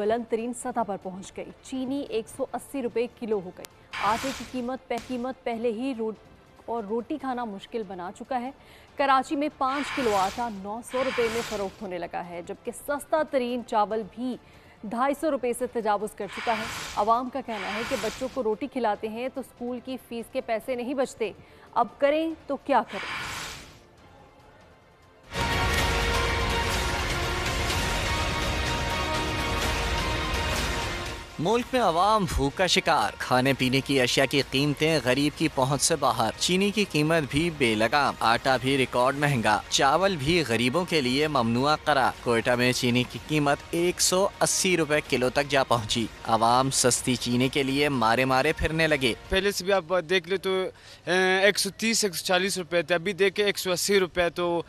बुलंद तरीन सतह पर पहुंच गई। चीनी 180 रुपये किलो हो गई। आटे की कीमत पहले ही रोटी खाना मुश्किल बना चुका है। कराची में 5 किलो आटा 900 रुपये में फरोख्त होने लगा है, जबकि सस्ता तरीन चावल भी 250 रुपये से तजावुज़ कर चुका है। आवाम का कहना है कि बच्चों को रोटी खिलाते हैं तो स्कूल की फीस के पैसे नहीं बचते, अब करें तो क्या करें। मुल्क में आवाम भूख का शिकार, खाने पीने की अशिया की कीमतें गरीब की पहुंच से बाहर। चीनी की कीमत भी बेलगाम, आटा भी रिकॉर्ड महंगा, चावल भी गरीबों के लिए ममनुआ करार। कोयटा में चीनी की कीमत 180 रुपए किलो तक जा पहुंची। आवाम सस्ती चीनी के लिए मारे मारे फिरने लगे। पहले से भी आप देख ले तो 130-140 रुपए थे, अभी देखे 180 रुपए। तो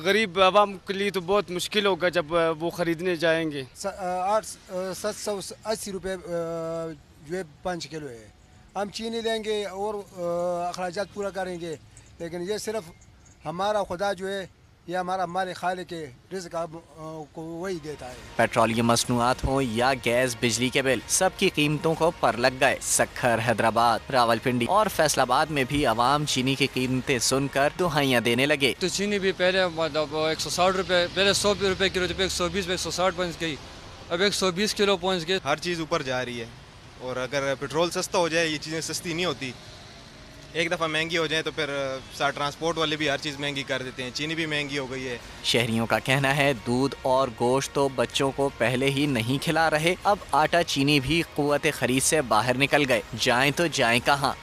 गरीब आवाम के लिए तो बहुत मुश्किल होगा जब वो खरीदने जाएंगे। 780 रुपये जो है 5 किलो है। हम चीनी लेंगे और अखराजात पूरा करेंगे, लेकिन ये सिर्फ हमारा खुदा जो है, ये हमारा मालिक खालिक के रिज़्क़ को वही देता है। पेट्रोलियम मसनूआत हो या गैस बिजली के बिल, सबकी कीमतों को पर लग गए। सक्खर, हैदराबाद, रावलपिंडी और फैसलाबाद में भी आवाम चीनी की कीमतें सुनकर दुहाइयां देने लगे। तो चीनी भी पहले मतलब 160 रुपये, पहले 100 रुपये किलो थी, 120 में 160 पहुँच गई, अब 120 किलो पहुँच गए। हर चीज़ ऊपर जा रही है, और अगर पेट्रोल सस्ता हो जाए ये चीज़ें सस्ती नहीं होती। एक दफ़ा महंगी हो जाए तो फिर ट्रांसपोर्ट वाले भी हर चीज़ महंगी कर देते हैं। चीनी भी महंगी हो गई है। शहरियों का कहना है दूध और गोश्त तो बच्चों को पहले ही नहीं खिला रहे, अब आटा चीनी भी कुव्वत खरीद से बाहर निकल गए, जाएं तो जाएं कहाँ।